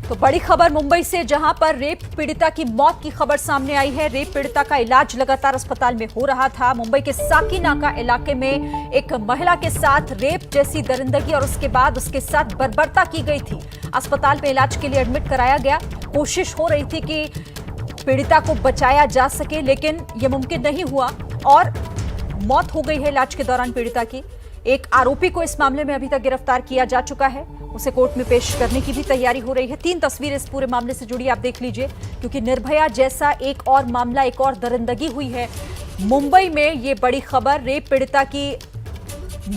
तो बड़ी खबर मुंबई से, जहां पर रेप पीड़िता की मौत की खबर सामने आई है। रेप पीड़िता का इलाज लगातार अस्पताल में हो रहा था। मुंबई के साकीनाका इलाके में एक महिला के साथ रेप जैसी दरिंदगी और उसके बाद उसके साथ बर्बरता की गई थी। अस्पताल में इलाज के लिए एडमिट कराया गया। कोशिश हो रही थी कि पीड़िता को बचाया जा सके, लेकिन यह मुमकिन नहीं हुआ और मौत हो गई है इलाज के दौरान पीड़िता की। एक आरोपी को इस मामले में अभी तक गिरफ्तार किया जा चुका है। उसे कोर्ट में पेश करने की भी तैयारी हो रही है। 3 तस्वीरें इस पूरे मामले से जुड़ी आप देख लीजिए, क्योंकि निर्भया जैसा एक और मामला, एक और दरिंदगी हुई है मुंबई में। ये बड़ी खबर, रेप पीड़िता की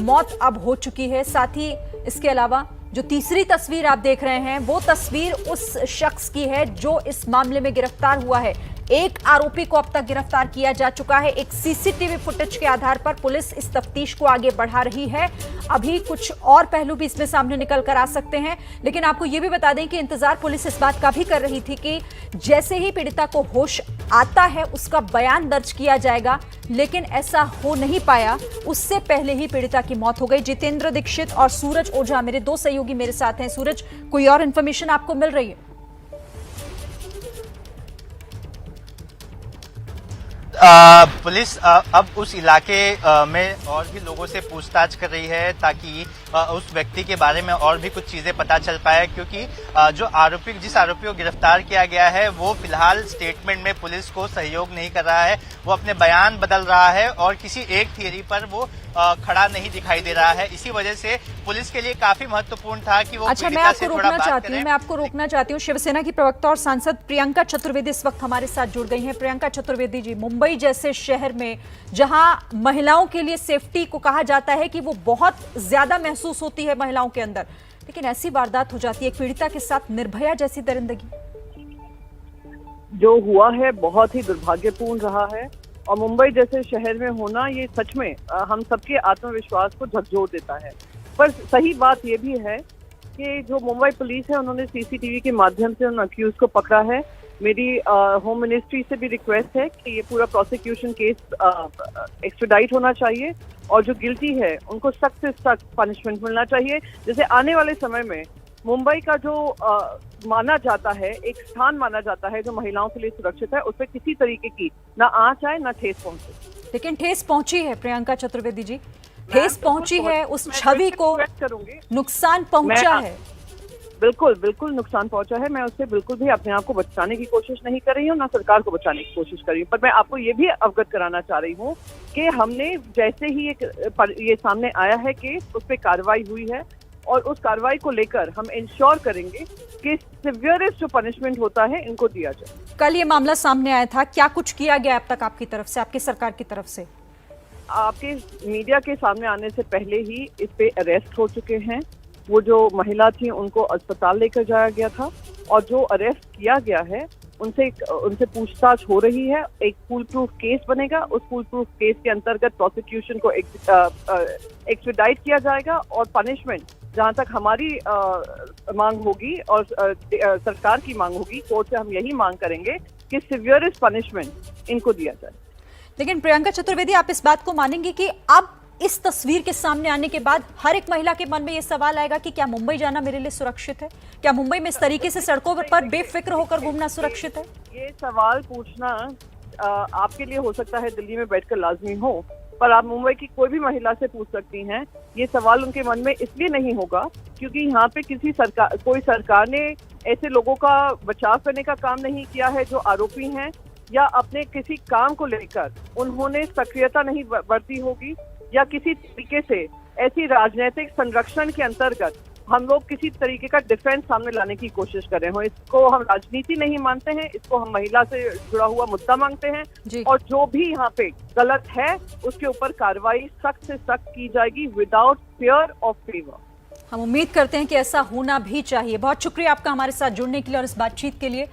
मौत अब हो चुकी है। साथ ही इसके अलावा जो तीसरी तस्वीर आप देख रहे हैं, वो तस्वीर उस शख्स की है जो इस मामले में गिरफ्तार हुआ है। एक आरोपी को अब तक गिरफ्तार किया जा चुका है। एक सीसीटीवी फुटेज के आधार पर पुलिस इस तफ्तीश को आगे बढ़ा रही है। अभी कुछ और पहलू भी इसमें सामने निकल कर आ सकते हैं, लेकिन आपको यह भी बता दें कि इंतजार पुलिस इस बात का भी कर रही थी कि जैसे ही पीड़िता को होश आता है उसका बयान दर्ज किया जाएगा, लेकिन ऐसा हो नहीं पाया। उससे पहले ही पीड़िता की मौत हो गई। जितेंद्र दीक्षित और सूरज ओझा मेरे 2 सहयोगी मेरे साथ हैं। सूरज, कोई और इंफॉर्मेशन आपको मिल रही है? पुलिस अब उस इलाके में और भी लोगों से पूछताछ कर रही है ताकि उस व्यक्ति के बारे में और भी कुछ चीजें पता चल पाए, क्योंकि जिस आरोपी को गिरफ्तार किया गया है वो फिलहाल स्टेटमेंट में पुलिस को सहयोग नहीं कर रहा है। वो अपने बयान बदल रहा है और किसी एक थियरी पर वो खड़ा नहीं दिखाई दे रहा है। इसी वजह से पुलिस के लिए काफी महत्वपूर्ण था कि वो पीड़िता से थोड़ा बात करें। मैं आपको रोकना चाहती हूँ। शिवसेना की प्रवक्ता और सांसद प्रियंका चतुर्वेदी इस वक्त हमारे साथ जुड़ गई हैं। प्रियंका चतुर्वेदी जी, मुंबई जैसे शहर में जहां महिलाओं के लिए सेफ्टी को कहा जाता है कि वो बहुत ज्यादा महसूस होती है महिलाओं के अंदर, लेकिन ऐसी वारदात हो जाती है पीड़िता के साथ, निर्भया जैसी दरिंदगी। जो हुआ है बहुत ही दुर्भाग्यपूर्ण रहा है और मुंबई जैसे शहर में होना ये सच में हम सबके आत्मविश्वास को झकझोर देता है। पर सही बात ये भी है कि जो मुंबई पुलिस है उन्होंने सीसीटीवी के माध्यम से उन अक्यूज को पकड़ा है। मेरी होम मिनिस्ट्री से भी रिक्वेस्ट है कि ये पूरा प्रोसिक्यूशन केस एक्सट्राडाइट होना चाहिए और जो गिल्टी है उनको सख्त से सख्त पनिशमेंट मिलना चाहिए। जैसे आने वाले समय में मुंबई का जो माना जाता है, एक स्थान माना जाता है जो महिलाओं के लिए सुरक्षित है, उसपे किसी तरीके की ना आंच आए ना ठेस पहुंचे। लेकिन ठेस पहुंची है प्रियंका चतुर्वेदी जी, ठेस पहुंची है, उस छवि को नुकसान पहुंचा है। बिल्कुल बिल्कुल नुकसान पहुंचा है। मैं उससे बिल्कुल भी अपने आप को बचाने की कोशिश नहीं कर रही हूँ, ना सरकार को बचाने की कोशिश कर रही हूँ। पर मैं आपको ये भी अवगत कराना चाह रही हूँ कि हमने जैसे ही ये सामने आया है कि उस पर कार्रवाई हुई है और उस कार्रवाई को लेकर हम इंश्योर करेंगे कि सिवियरेस्ट जो पनिशमेंट होता है इनको दिया जाए। कल ये मामला सामने आया था, क्या कुछ किया गया अब तक आपकी तरफ से, आपकी सरकार की तरफ से? आपके मीडिया के सामने आने से पहले ही इस पे अरेस्ट हो चुके हैं। वो जो महिला थी उनको अस्पताल लेकर जाया गया था और जो अरेस्ट किया गया है उनसे पूछताछ हो रही है। एक फुल प्रूफ केस बनेगा। उस फुल प्रूफ केस के अंतर्गत प्रोसिक्यूशन को एक्सट्राडाइट किया जाएगा और पनिशमेंट जहां तक हमारी मांग होगी और सरकार की मांग होगी, कोर्ट से हम यही मांग करेंगे कि सिवियरेस्ट पनिशमेंट इनको दिया जाए। लेकिन प्रियंका चतुर्वेदी, आप इस बात को मानेंगे कि अब इस तस्वीर के सामने आने के बाद हर एक महिला के मन में यह सवाल आएगा कि क्या मुंबई जाना मेरे लिए सुरक्षित है? क्या मुंबई में इस तरीके से सड़कों पर बेफिक्र होकर घूमना सुरक्षित है? ये सवाल पूछना आपके लिए हो सकता है दिल्ली में बैठकर लाजमी हो, पर आप मुंबई की कोई भी महिला से पूछ सकती हैं। ये सवाल उनके मन में इसलिए नहीं होगा क्योंकि यहाँ पे कोई सरकार ने ऐसे लोगों का बचाव करने का काम नहीं किया है जो आरोपी हैं, या अपने किसी काम को लेकर उन्होंने सक्रियता नहीं बरती होगी, या किसी तरीके से ऐसी राजनीतिक संरक्षण के अंतर्गत हम लोग किसी तरीके का डिफेंस सामने लाने की कोशिश कर रहे हो। इसको हम राजनीति नहीं मानते हैं, इसको हम महिला से जुड़ा हुआ मुद्दा मांगते हैं और जो भी यहाँ पे गलत है उसके ऊपर कार्रवाई सख्त से सख्त की जाएगी विदाउट फियर ऑफ फेवर। हम उम्मीद करते हैं कि ऐसा होना भी चाहिए। बहुत शुक्रिया आपका हमारे साथ जुड़ने के लिए और इस बातचीत के लिए।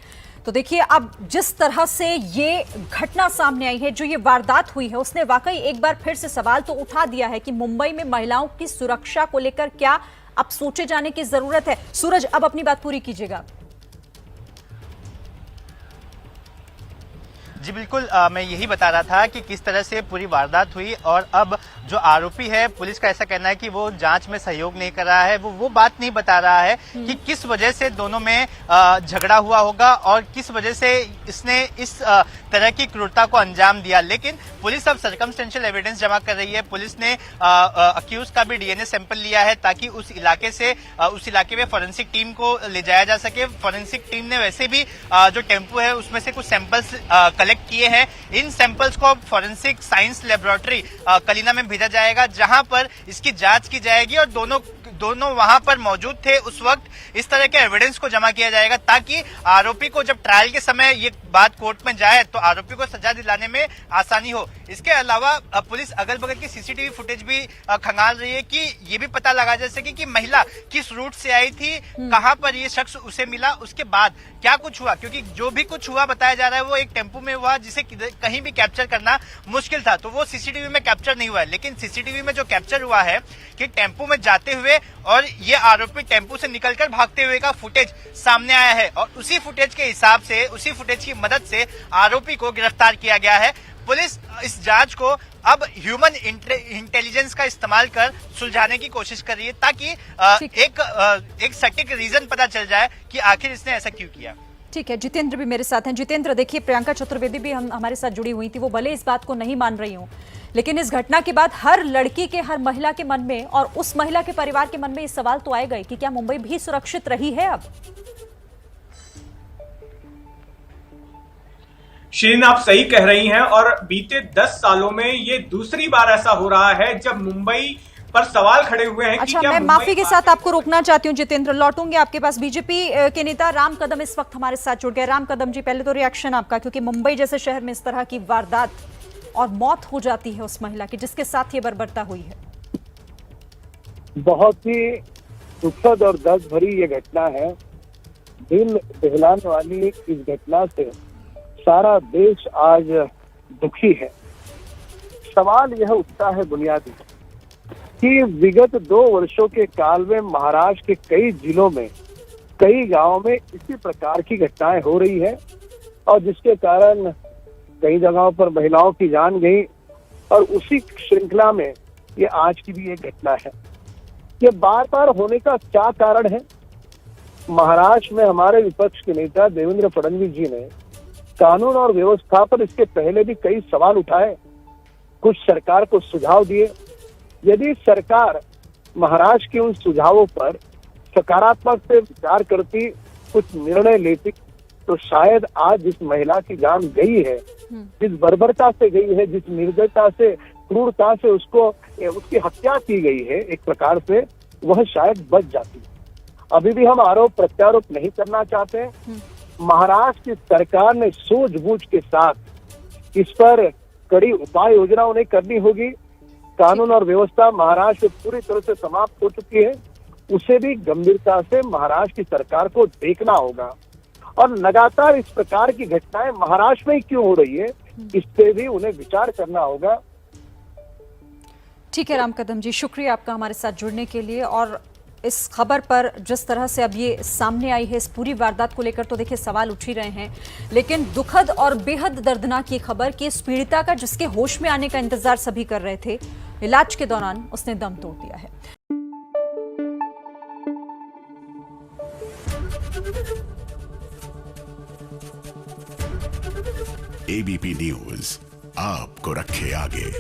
तो देखिए, अब जिस तरह से ये घटना सामने आई है, जो ये वारदात हुई है, उसने वाकई एक बार फिर से सवाल तो उठा दिया है कि मुंबई में महिलाओं की सुरक्षा को लेकर क्या अब सोचे जाने की जरूरत है। सूरज, अब अपनी बात पूरी कीजिएगा। जी बिल्कुल, मैं यही बता रहा था कि किस तरह से पूरी वारदात हुई और अब जो आरोपी है, पुलिस का ऐसा कहना है कि वो जांच में सहयोग नहीं कर रहा है। वो बात नहीं बता रहा है कि किस वजह से दोनों में झगड़ा हुआ होगा और किस वजह से इसने इस तरह की क्रूरता को अंजाम दिया। लेकिन पुलिस अब सर्कमस्टेंशियल एविडेंस जमा कर रही है। पुलिस ने अक्यूज का भी डीएनए सैंपल लिया है ताकि उस इलाके में फॉरेंसिक टीम को ले जाया जा सके। फॉरेंसिक टीम ने वैसे भी जो टेम्पो है उसमें से कुछ सैंपल्स कलेक्ट किए हैं। इन सैंपल्स को फॉरेंसिक साइंस लेबोरेटरी कलीना में भेजा जाएगा, जहां पर इसकी जांच की जाएगी और दोनों वहां पर मौजूद थे उस वक्त। इस तरह के एविडेंस को जमा किया जाएगा ताकि आरोपी को जब ट्रायल के समय ये बात कोर्ट में जाए तो आरोपी को सजा दिलाने में आसानी हो। इसके अलावा पुलिस अगल बगल की सीसीटीवी फुटेज भी खंगाल रही है कि ये भी पता लगा जा सके कि महिला किस रूट से आई थी, कहां पर ये शख्स उसे मिला, उसके बाद क्या कुछ हुआ। क्योंकि जो भी कुछ हुआ बताया जा रहा है वो एक टेम्पो में हुआ जिसे कहीं भी कैप्चर करना मुश्किल था, तो वो सीसीटीवी में कैप्चर नहीं हुआ है। लेकिन सीसीटीवी में जो कैप्चर हुआ है कि टेम्पो में जाते हुए और ये आरोपी टेम्पो से निकलकर भागते हुए का फुटेज सामने आया है और उसी फुटेज के हिसाब से, उसी फुटेज की मदद से आरोपी को गिरफ्तार किया गया है। पुलिस इस जांच को अब ह्यूमन इंटेलिजेंस का इस्तेमाल कर सुलझाने की कोशिश कर रही है ताकि एक सटीक रीजन पता चल जाए कि आखिर इसने ऐसा क्यों किया। ठीक है, जितेंद्र भी मेरे साथ हैं। जितेंद्र, देखिए प्रियंका चतुर्वेदी भी हमारे साथ जुड़ी हुई थी। वो भले इस बात को नहीं मान रही हूं, लेकिन इस घटना के बाद हर लड़की के, हर महिला के मन में और उस महिला के परिवार के मन में ये सवाल तो आएगा कि क्या मुंबई भी सुरक्षित रही है अब? शीन, आप सही कह रही हैं और बीते 10 सालों में ये दूसरी बार ऐसा हो रहा है जब मुंबई पर सवाल खड़े हुए हैं। अच्छा, मैं माफी के साथ आपको रोकना चाहती हूँ जितेंद्र, लौटूंगे आपके पास। बीजेपी के नेता राम कदम इस वक्त हमारे साथ जुड़ गए। राम कदम जी, पहले तो रिएक्शन आपका, क्योंकि मुंबई जैसे शहर में इस तरह की वारदात और मौत हो जाती है उस महिला की जिसके साथ ये बर्बरता हुई है। बहुत ही दुखद और दर्द भरी ये घटना है। दिल दहलाने वाली इस घटना से सारा देश आज दुखी है। सवाल यह उठता है बुनियादी कि विगत 2 वर्षों के काल में महाराष्ट्र के कई जिलों में, कई गांवों में इसी प्रकार की घटनाएं हो रही है और जिसके कारण कई जगहों पर महिलाओं की जान गई और उसी श्रृंखला में ये आज की भी एक घटना है। ये बार बार होने का क्या कारण है? महाराष्ट्र में हमारे विपक्ष के नेता देवेंद्र फडणवीस जी ने कानून और व्यवस्था पर इसके पहले भी कई सवाल उठाए, कुछ सरकार को सुझाव दिए। यदि सरकार महाराष्ट्र के उन सुझावों पर सकारात्मक से विचार करती, कुछ निर्णय लेती, तो शायद आज जिस महिला की जान गई है, जिस बर्बरता से गई है, जिस निर्दयता से, क्रूरता से उसकी हत्या की गई है एक प्रकार से, वह शायद बच जाती। अभी भी हम आरोप प्रत्यारोप नहीं करना चाहते। महाराष्ट्र की सरकार ने सूझबूझ के साथ इस पर कड़ी उपाय योजना उन्हें करनी होगी। कानून और व्यवस्था महाराष्ट्र में पूरी तरह से समाप्त हो चुकी है, उसे भी गंभीरता से महाराष्ट्र की सरकार को देखना होगा और लगातार इस प्रकार की घटनाएं महाराष्ट्र में ही क्यों हो रही है, इस पे भी उन्हें विचार करना होगा। ठीक है राम कदम जी, शुक्रिया आपका हमारे साथ जुड़ने के लिए। और इस खबर पर जिस तरह से अब ये सामने आई है, इस पूरी वारदात को लेकर तो देखिए सवाल उठ ही रहे हैं, लेकिन दुखद और बेहद दर्दनाक ये खबर कि इस पीड़िता का, जिसके होश में आने का इंतजार सभी कर रहे थे, इलाज के दौरान उसने दम तोड़ दिया है। एबीपी न्यूज आपको रखे आगे।